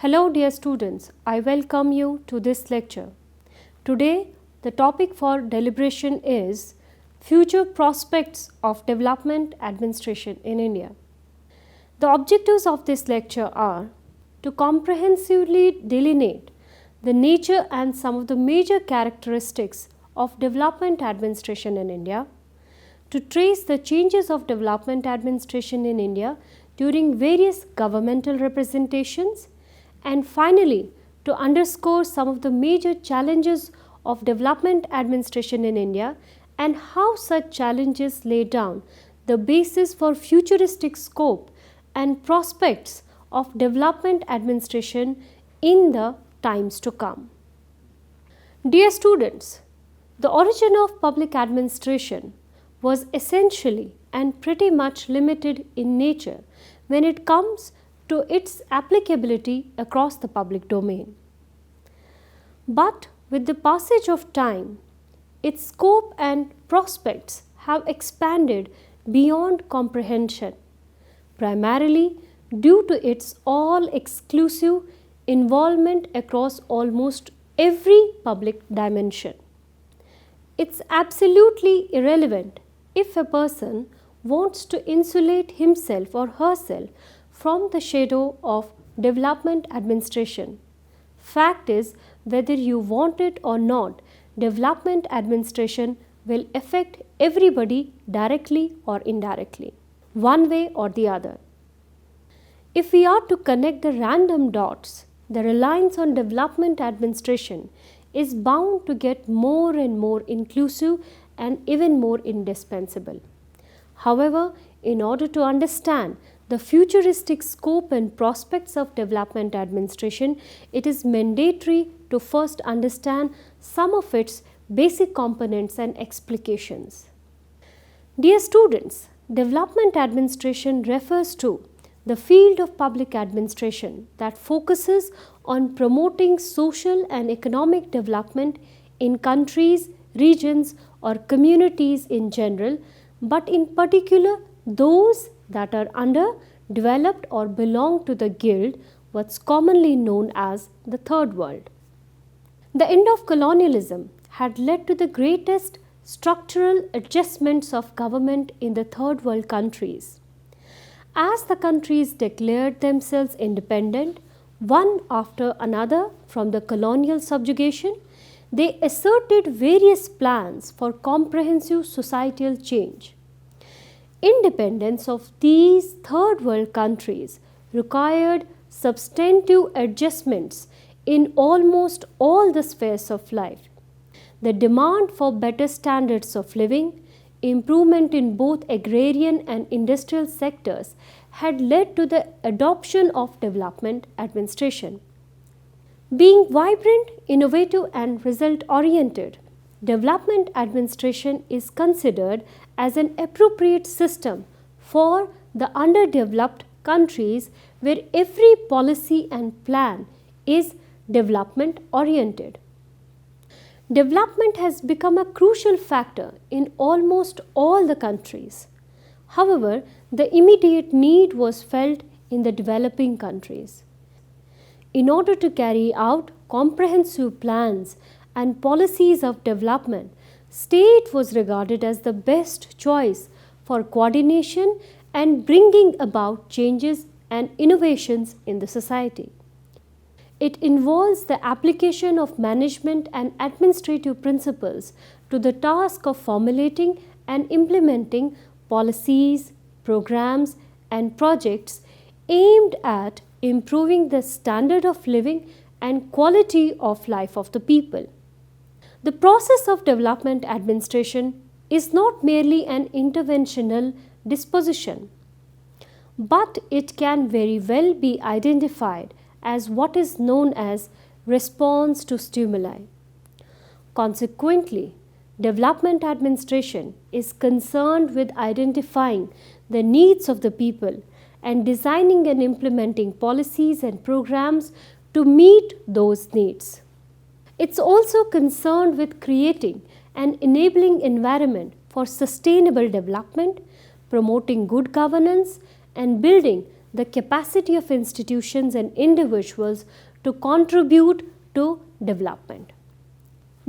Hello dear students, I welcome you to this lecture. Today the topic for deliberation is Future Prospects of Development Administration in India. The objectives of this lecture are to comprehensively delineate the nature and some of the major characteristics of development administration in India, to trace the changes of development administration in India during various governmental representations, and finally to underscore some of the major challenges of development administration in India and how such challenges lay down the basis for futuristic scope and prospects of development administration in the times to come. Dear students, the origin of public administration was essentially and pretty much limited in nature when it comes to its applicability across the public domain. But with the passage of time, its scope and prospects have expanded beyond comprehension, primarily due to its all-exclusive involvement across almost every public dimension. It's absolutely irrelevant if a person wants to insulate himself or herself from the shadow of development administration. Fact is, whether you want it or not, development administration will affect everybody directly or indirectly, one way or the other. If we are to connect the random dots, the reliance on development administration is bound to get more and more inclusive and even more indispensable. However, in order to understand the futuristic scope and prospects of development administration, it is mandatory to first understand some of its basic components and explications. Dear students, development administration refers to the field of public administration that focuses on promoting social and economic development in countries, regions, or communities in general, but in particular those that are underdeveloped or belong to the guild, what's commonly known as the Third World. The end of colonialism had led to the greatest structural adjustments of government in the Third World countries. As the countries declared themselves independent, one after another from the colonial subjugation, they asserted various plans for comprehensive societal change. Independence of these third world countries required substantive adjustments in almost all the spheres of life. The demand for better standards of living, improvement in both agrarian and industrial sectors had led to the adoption of development administration. Being vibrant, innovative and result-oriented, development administration is considered as an appropriate system for the underdeveloped countries where every policy and plan is development oriented. Development has become a crucial factor in almost all the countries. However, the immediate need was felt in the developing countries. In order to carry out comprehensive plans and policies of development, state was regarded as the best choice for coordination and bringing about changes and innovations in the society. It involves the application of management and administrative principles to the task of formulating and implementing policies, programs, and projects aimed at improving the standard of living and quality of life of the people. The process of development administration is not merely an interventional disposition, but it can very well be identified as what is known as response to stimuli. Consequently, development administration is concerned with identifying the needs of the people and designing and implementing policies and programs to meet those needs. It's also concerned with creating an enabling environment for sustainable development, promoting good governance, and building the capacity of institutions and individuals to contribute to development.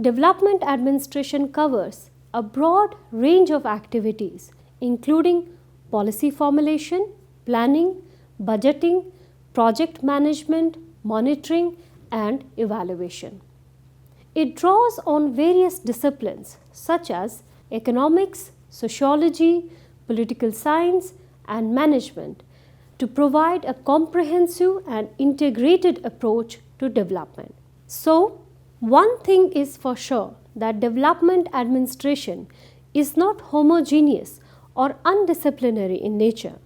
Development administration covers a broad range of activities, including policy formulation, planning, budgeting, project management, monitoring, and evaluation. It draws on various disciplines such as economics, sociology, political science, and management to provide a comprehensive and integrated approach to development. So, one thing is for sure, that development administration is not homogeneous or undisciplinary in nature,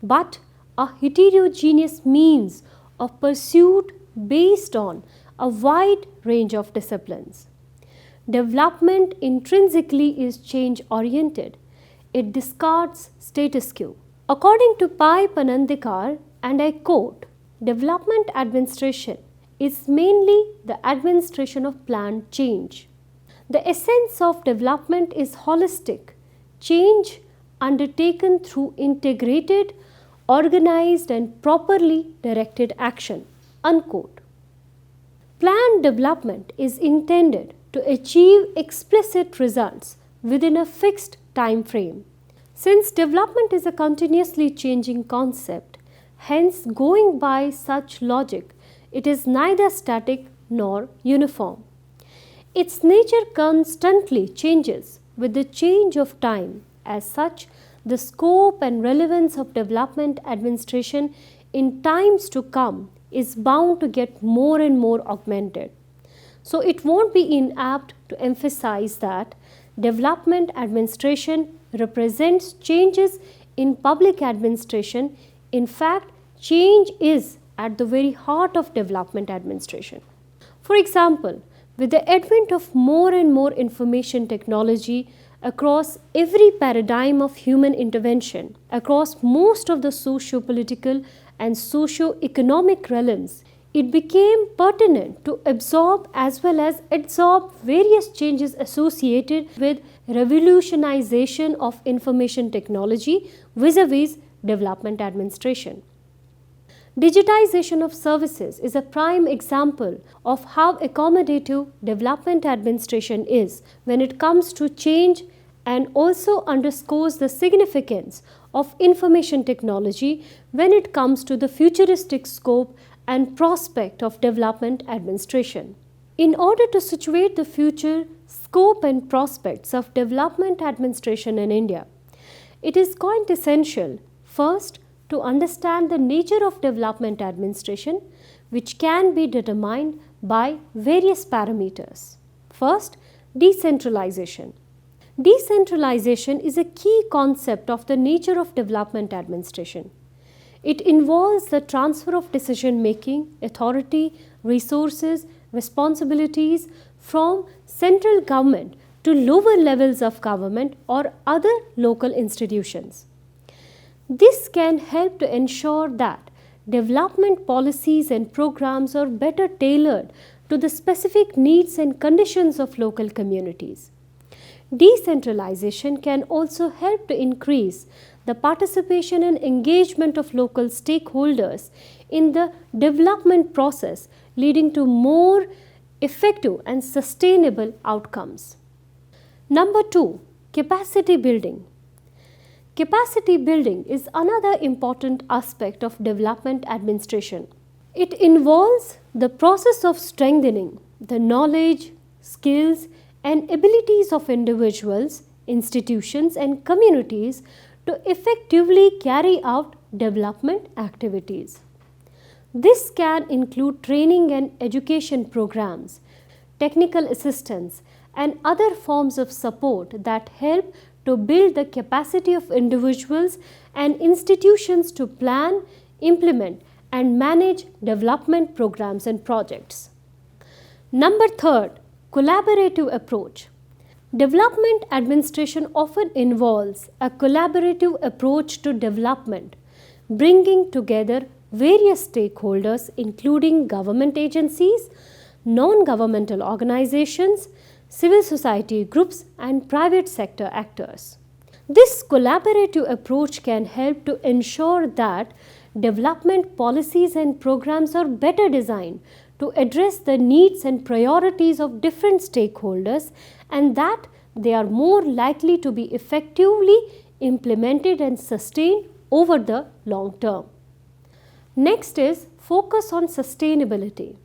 but a heterogeneous means of pursuit based on a wide range of disciplines. Development intrinsically is change oriented. It discards status quo. According to Pai Panandikar, and I quote, development administration is mainly the administration of planned change. The essence of development is holistic change undertaken through integrated, organized, and properly directed action. Unquote. Planned development is intended to achieve explicit results within a fixed time frame. Since development is a continuously changing concept, hence going by such logic, it is neither static nor uniform. Its nature constantly changes with the change of time. As such, the scope and relevance of development administration in times to come is bound to get more and more augmented. So it won't be inapt to emphasize that development administration represents changes in public administration. In fact, change is at the very heart of development administration. For example, with the advent of more and more information technology across every paradigm of human intervention, across most of the socio-political and socio-economic realms, it became pertinent to absorb as well as adsorb various changes associated with revolutionization of information technology vis-a-vis development administration. Digitization of services is a prime example of how accommodative development administration is when it comes to change, and also underscores the significance of information technology when it comes to the futuristic scope and prospect of development administration. In order to situate the future scope and prospects of development administration in India, it is quite essential, first, to understand the nature of development administration, which can be determined by various parameters. First, decentralization. Decentralization is a key concept of the nature of development administration. It involves the transfer of decision making, authority, resources, responsibilities from central government to lower levels of government or other local institutions. This can help to ensure that development policies and programs are better tailored to the specific needs and conditions of local communities. Decentralization can also help to increase the participation and engagement of local stakeholders in the development process, leading to more effective and sustainable outcomes. Number 2, capacity building. Capacity building is another important aspect of development administration. It involves the process of strengthening the knowledge, skills, and abilities of individuals, institutions, and communities to effectively carry out development activities. This can include training and education programs, technical assistance, and other forms of support that help to build the capacity of individuals and institutions to plan, implement, and manage development programs and projects. Number 3, collaborative approach. Development administration often involves a collaborative approach to development, bringing together various stakeholders including government agencies, non-governmental organizations, civil society groups, and private sector actors. This collaborative approach can help to ensure that development policies and programs are better designed to address the needs and priorities of different stakeholders, and that they are more likely to be effectively implemented and sustained over the long term. Next is focus on sustainability.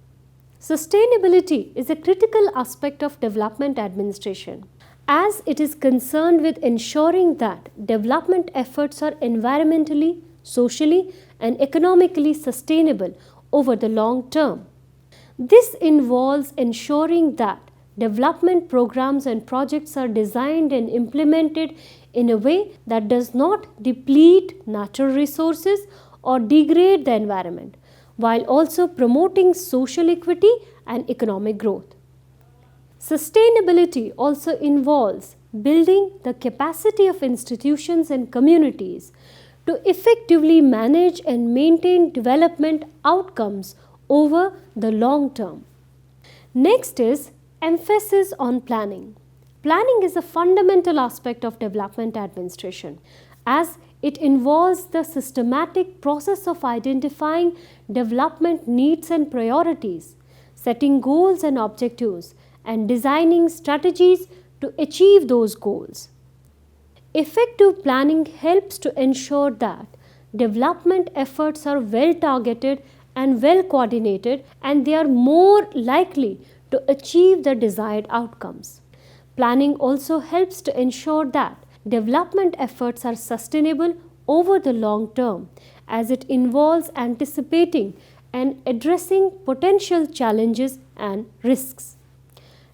Sustainability is a critical aspect of development administration, as it is concerned with ensuring that development efforts are environmentally, socially, and economically sustainable over the long term. This involves ensuring that development programs and projects are designed and implemented in a way that does not deplete natural resources or degrade the environment, while also promoting social equity and economic growth. Sustainability also involves building the capacity of institutions and communities to effectively manage and maintain development outcomes over the long term. Next is emphasis on planning. Planning is a fundamental aspect of development administration, as it involves the systematic process of identifying development needs and priorities, setting goals and objectives, and designing strategies to achieve those goals. Effective planning helps to ensure that development efforts are well targeted and well coordinated, and they are more likely to achieve the desired outcomes. Planning also helps to ensure that development efforts are sustainable over the long term, as it involves anticipating and addressing potential challenges and risks.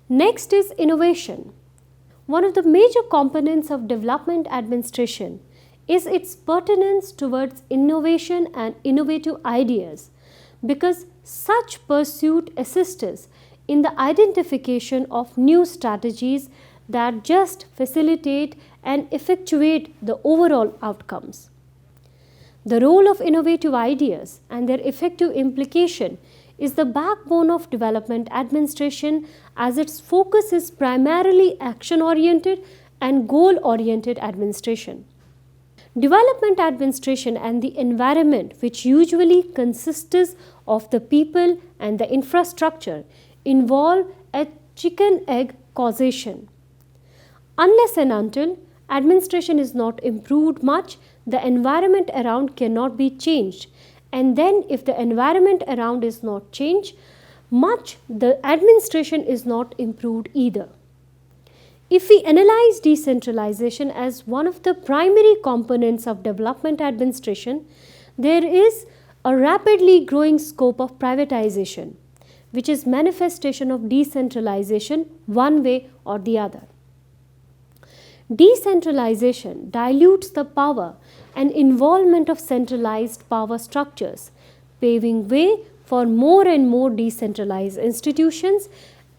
Next is innovation. One of the major components of development administration is its pertinence towards innovation and innovative ideas, because such pursuit assists us in the identification of new strategies that just facilitate and effectuate the overall outcomes. The role of innovative ideas and their effective implication is the backbone of development administration, as its focus is primarily action-oriented and goal-oriented administration. Development administration and the environment, which usually consists of the people and the infrastructure, involve a chicken-egg causation. Unless and until administration is not improved much, the environment around cannot be changed. And then if the environment around is not changed much, the administration is not improved either. If we analyze decentralization as one of the primary components of development administration, there is a rapidly growing scope of privatization, which is manifestation of decentralization one way or the other. Decentralization dilutes the power and involvement of centralized power structures, paving way for more and more decentralized institutions,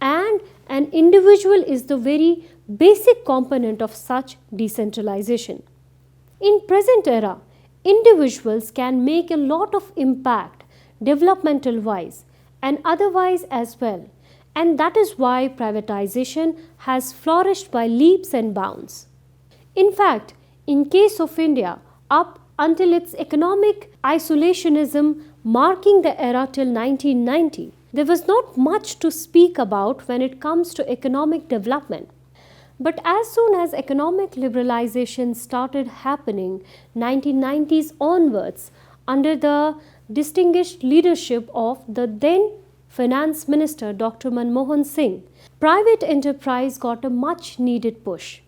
and an individual is the very basic component of such decentralization. In present era, individuals can make a lot of impact developmental wise and otherwise as well, and that is why privatization has flourished by leaps and bounds. In fact, in case of India, up until its economic isolationism marking the era till 1990, there was not much to speak about when it comes to economic development. But as soon as economic liberalization started happening 1990s onwards, under the distinguished leadership of the then Finance Minister Dr. Manmohan Singh, private enterprise got a much needed push.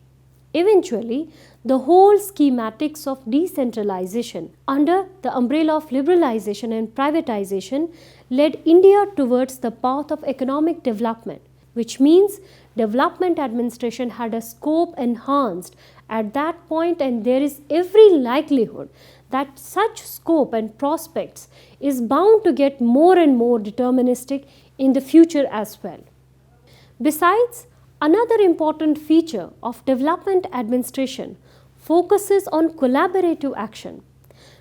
Eventually, the whole schematics of decentralization under the umbrella of liberalization and privatization led India towards the path of economic development, which means development administration had a scope enhanced at that point, and there is every likelihood that such scope and prospects is bound to get more and more deterministic in the future as well. Besides, another important feature of development administration focuses on collaborative action.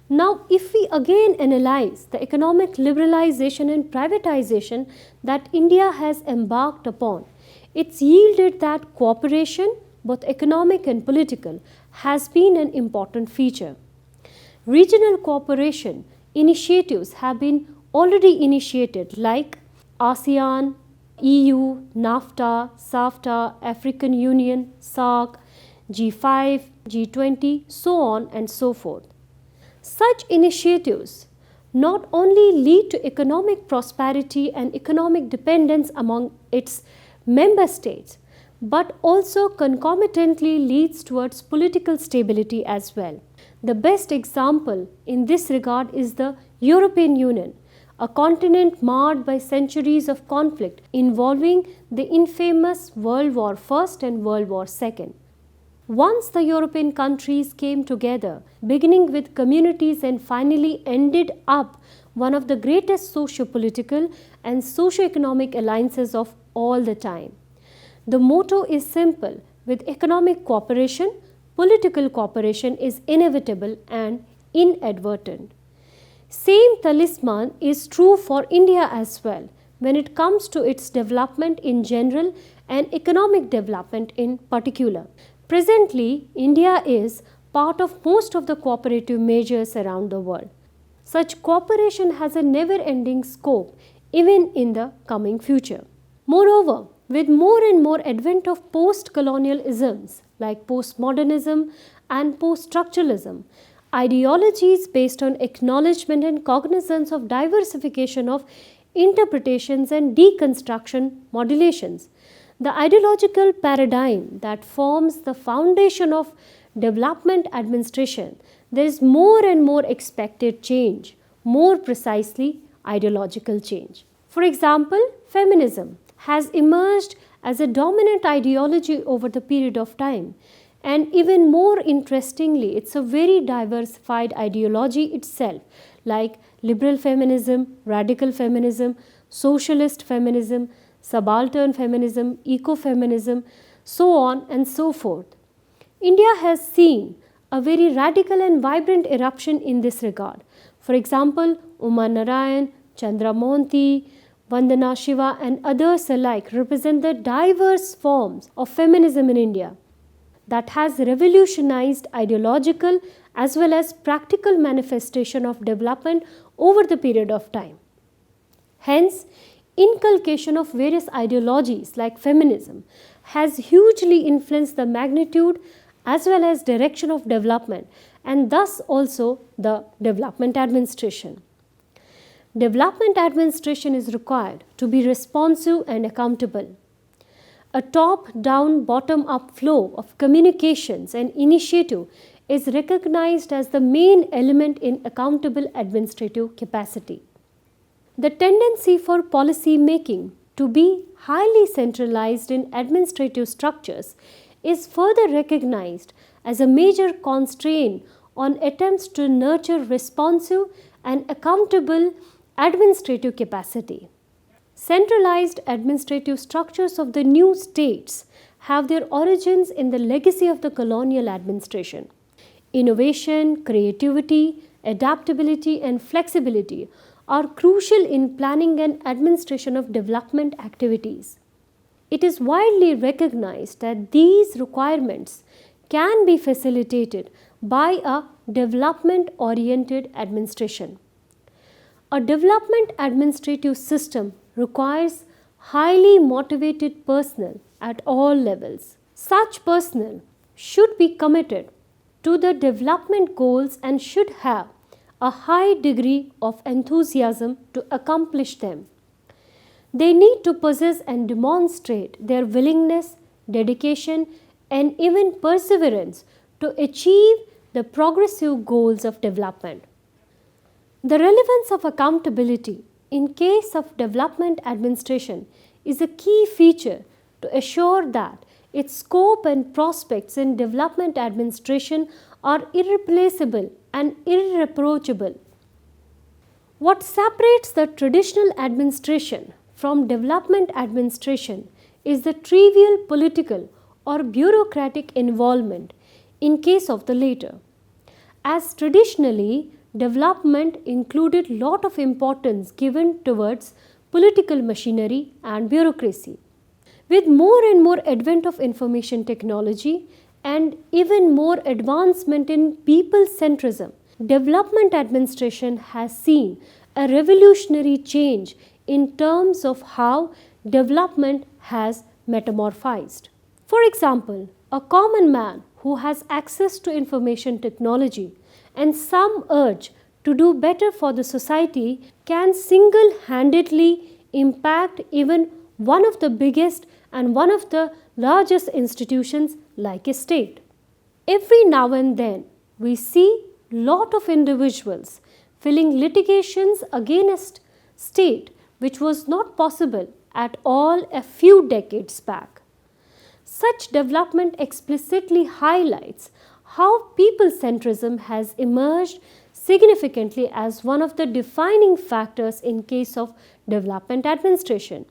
Now, if we again analyze the economic liberalization and privatization that India has embarked upon, it's yielded that cooperation, both economic and political, has been an important feature. Regional cooperation initiatives have been already initiated like ASEAN, EU, NAFTA, SAFTA, African Union, SAARC, G5, G20, so on and so forth. Such initiatives not only lead to economic prosperity and economic dependence among its member states, but also concomitantly leads towards political stability as well. The best example in this regard is the European Union, a continent marred by centuries of conflict involving the infamous World War I and World War II. Once the European countries came together, beginning with communities and finally ended up one of the greatest socio-political and socio-economic alliances of all the time. The motto is simple: with economic cooperation, political cooperation is inevitable and inadvertent. Same talisman is true for India as well when it comes to its development in general and economic development in particular. Presently, India is part of most of the cooperative measures around the world. Such cooperation has a never-ending scope even in the coming future. Moreover, with more and more advent of post-colonialisms like postmodernism and post-structuralism, ideologies based on acknowledgement and cognizance of diversification of interpretations and deconstruction modulations, the ideological paradigm that forms the foundation of development administration, there is more and more expected change, more precisely ideological change. For example, feminism has emerged as a dominant ideology over the period of time, and even more interestingly, it's a very diversified ideology itself, like liberal feminism, radical feminism, socialist feminism, subaltern feminism, ecofeminism, so on and so forth. India has seen a very radical and vibrant eruption in this regard. For example, Uma Narayan, Chandra Mohanty, Vandana Shiva and others alike represent the diverse forms of feminism in India that has revolutionized ideological as well as practical manifestation of development over the period of time. Hence, inculcation of various ideologies like feminism has hugely influenced the magnitude as well as direction of development and thus also the development administration. Development administration is required to be responsive and accountable. A top-down, bottom-up flow of communications and initiative is recognized as the main element in accountable administrative capacity. The tendency for policy making to be highly centralized in administrative structures is further recognized as a major constraint on attempts to nurture responsive and accountable administrative capacity. Centralized administrative structures of the new states have their origins in the legacy of the colonial administration. Innovation, creativity, adaptability, and flexibility are crucial in planning and administration of development activities. It is widely recognized that these requirements can be facilitated by a development-oriented administration. A development administrative system requires highly motivated personnel at all levels. Such personnel should be committed to the development goals and should have a high degree of enthusiasm to accomplish them. They need to possess and demonstrate their willingness, dedication, and even perseverance to achieve the progressive goals of development. The relevance of accountability in case of development administration is a key feature to assure that its scope and prospects in development administration are irreplaceable and irreproachable. What separates the traditional administration from development administration is the trivial political or bureaucratic involvement in case of the latter. As traditionally, development included lot of importance given towards political machinery and bureaucracy. With more and more advent of information technology and even more advancement in people centrism, development administration has seen a revolutionary change in terms of how development has metamorphosed. For example, a common man who has access to information technology and some urge to do better for the society can single handedly impact even one of the biggest and one of the largest institutions like a state. Every now and then we see lot of individuals filing litigations against state which was not possible at all a few decades back. Such development explicitly highlights how people-centrism has emerged significantly as one of the defining factors in case of development administration.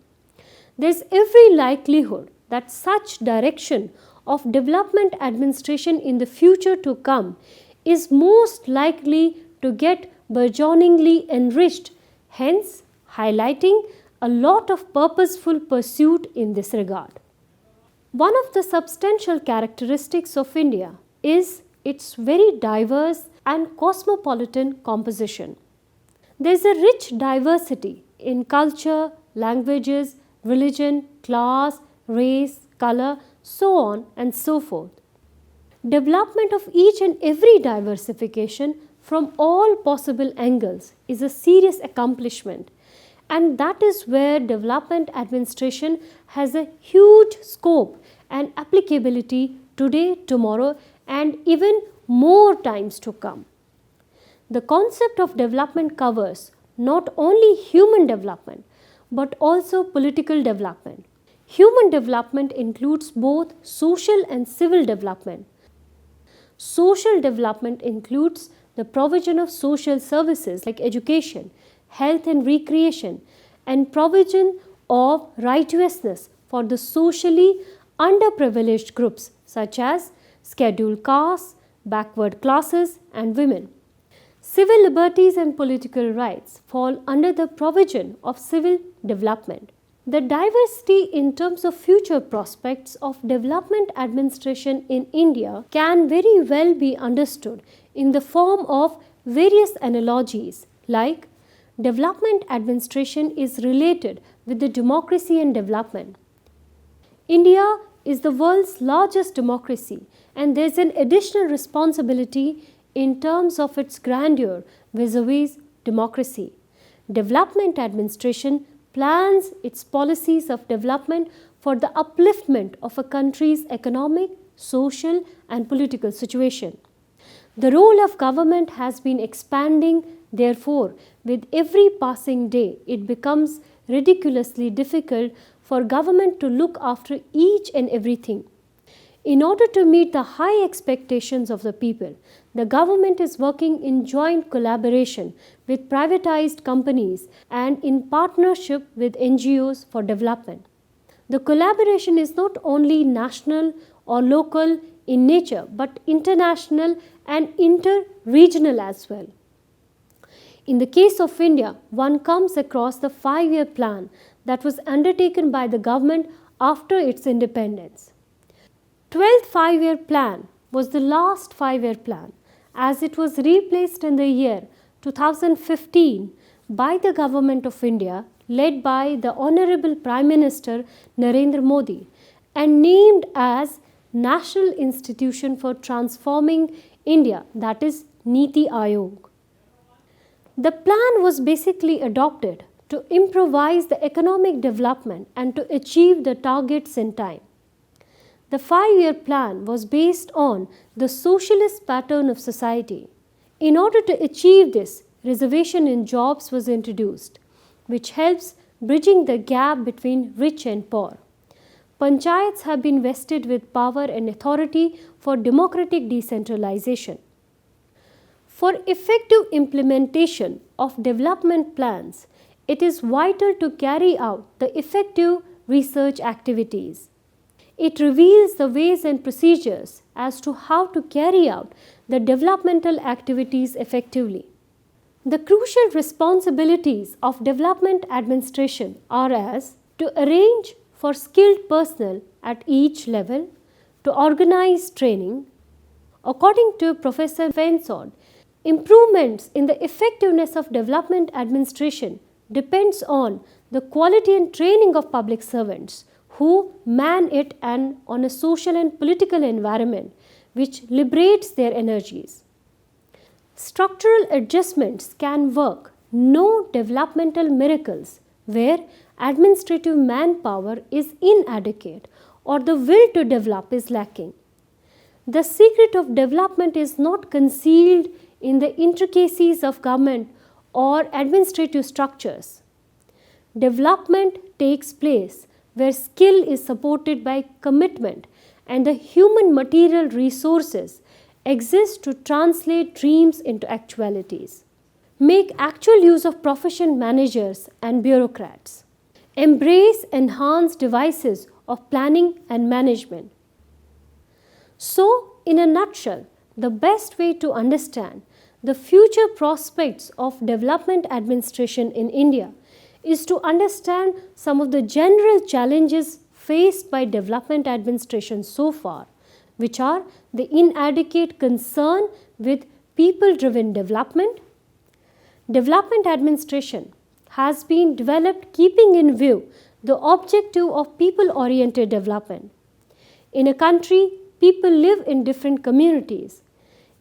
There is every likelihood that such direction of development administration in the future to come is most likely to get burgeoningly enriched, hence highlighting a lot of purposeful pursuit in this regard. One of the substantial characteristics of India is its very diverse and cosmopolitan composition. There is a rich diversity in culture, languages, religion, class, race, color, so on and so forth. Development of each and every diversification from all possible angles is a serious accomplishment, and that is where development administration has a huge scope and applicability today, tomorrow, and even more times to come. The concept of development covers not only human development but also political development. Human development includes both social and civil development. Social development includes the provision of social services like education, health and recreation, and provision of righteousness for the socially underprivileged groups such as scheduled castes, backward classes, and women. Civil liberties and political rights fall under the provision of civil development. The diversity in terms of future prospects of development administration in India can very well be understood in the form of various analogies like development administration is related with the democracy and development. India is the world's largest democracy, and there is an additional responsibility in terms of its grandeur vis-a-vis democracy. Development administration plans its policies of development for the upliftment of a country's economic, social, and political situation. The role of government has been expanding, therefore, with every passing day, it becomes ridiculously difficult for government to look after each and everything. In order to meet the high expectations of the people, the government is working in joint collaboration with privatized companies and in partnership with NGOs for development. The collaboration is not only national or local in nature but international and inter-regional as well. In the case of India, one comes across the 5-year plan that was undertaken by the government after its independence. 12th 5-year plan was the last 5-year plan as it was replaced in the year 2015 by the Government of India led by the Honorable Prime Minister Narendra Modi and named as National Institution for Transforming India, that is Niti Aayog. The plan was basically adopted to improvise the economic development and to achieve the targets in time. The 5-year plan was based on the socialist pattern of society. In order to achieve this, reservation in jobs was introduced, which helps bridging the gap between rich and poor. Panchayats have been vested with power and authority for democratic decentralization. For effective implementation of development plans, it is vital to carry out the effective research activities. It reveals the ways and procedures as to how to carry out the developmental activities effectively. The crucial responsibilities of development administration are as to arrange for skilled personnel at each level, to organize training. According to Professor Fensod, Improvements in the effectiveness of development administration depends on the quality and training of public servants who man it and on a social and political environment which liberates their energies. Structural adjustments can work, no developmental miracles where administrative manpower is inadequate or the will to develop is lacking. The secret of development is not concealed in the intricacies of government or administrative structures. Development takes place where skill is supported by commitment and the human material resources exist to translate dreams into actualities. Make actual use of profession managers and bureaucrats. Embrace enhanced devices of planning and management. So, in a nutshell, the best way to understand the future prospects of development administration in India is to understand some of the general challenges faced by development administration so far, which are the inadequate concern with people-driven development. Development administration has been developed keeping in view the objective of people-oriented development. In a country, people live in different communities.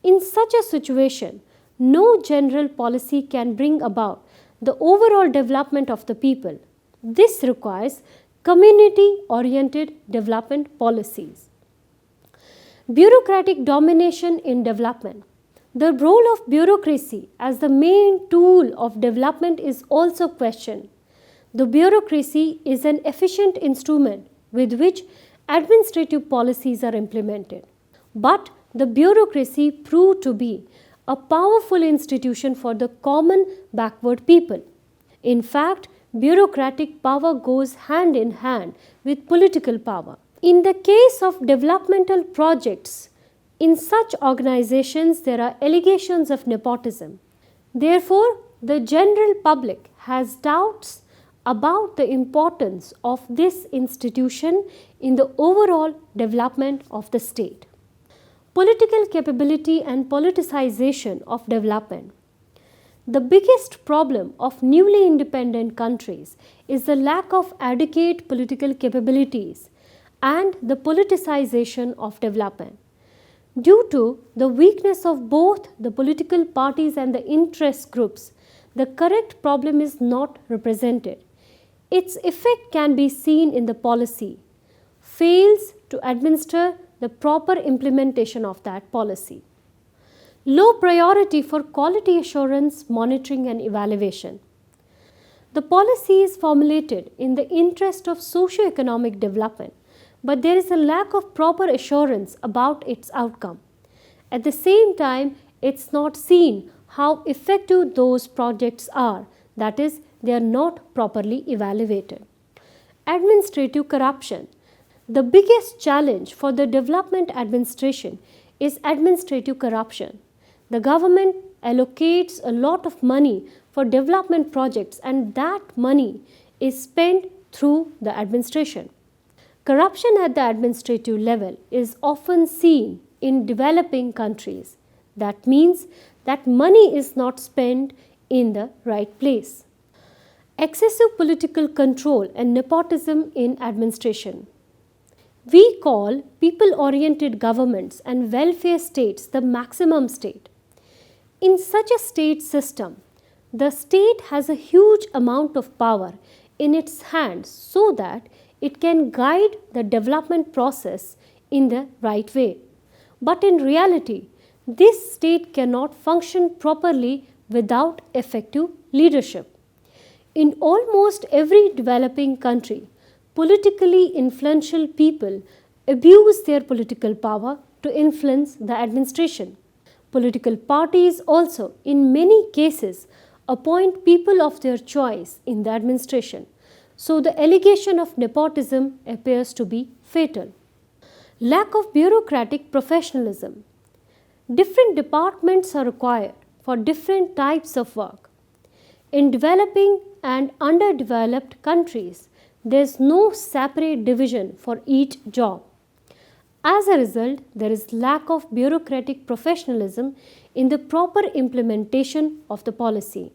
In such a situation, no general policy can bring about the overall development of the people. This requires community-oriented development policies. Bureaucratic domination in development. The role of bureaucracy as the main tool of development is also questioned. The bureaucracy is an efficient instrument with which administrative policies are implemented. But the bureaucracy proved to be a powerful institution for the common backward people. In fact, bureaucratic power goes hand in hand with political power. In the case of developmental projects, in such organizations there are allegations of nepotism. Therefore, the general public has doubts about the importance of this institution in the overall development of the state. Political capability and politicization of development. The biggest problem of newly independent countries is the lack of adequate political capabilities and the politicization of development. Due to the weakness of both the political parties and the interest groups, the correct problem is not represented. Its effect can be seen in the policy, fails to administer the proper implementation of that policy. Low priority for quality assurance, monitoring and evaluation. The policy is formulated in the interest of socio-economic development, but there is a lack of proper assurance about its outcome. At the same time, it's not seen how effective those projects are, that is, they are not properly evaluated. Administrative corruption. The biggest challenge for the development administration is administrative corruption. The government allocates a lot of money for development projects and that money is spent through the administration. Corruption at the administrative level is often seen in developing countries. That means that money is not spent in the right place. Excessive political control and nepotism in administration. We call people-oriented governments and welfare states the maximum state. In such a state system, the state has a huge amount of power in its hands so that it can guide the development process in the right way. But in reality, this state cannot function properly without effective leadership. In almost every developing country, politically influential people abuse their political power to influence the administration. Political parties also, in many cases, appoint people of their choice in the administration. So the allegation of nepotism appears to be fatal. Lack of bureaucratic professionalism. Different departments are required for different types of work. In developing and underdeveloped countries, there is no separate division for each job. As a result, there is lack of bureaucratic professionalism in the proper implementation of the policy.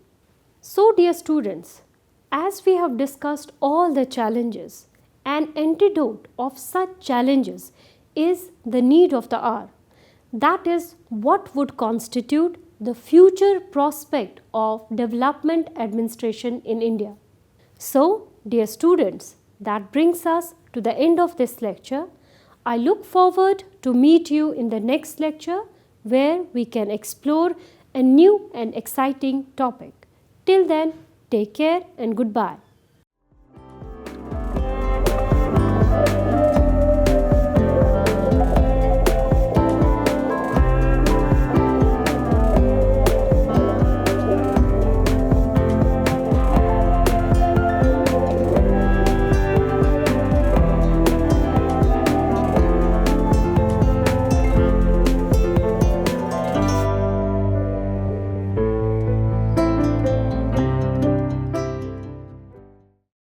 So, dear students, as we have discussed all the challenges, an antidote of such challenges is the need of the hour. That is what would constitute the future prospect of development administration in India. So, dear students, that brings us to the end of this lecture. I look forward to meet you in the next lecture where we can explore a new and exciting topic. Till then, take care and goodbye.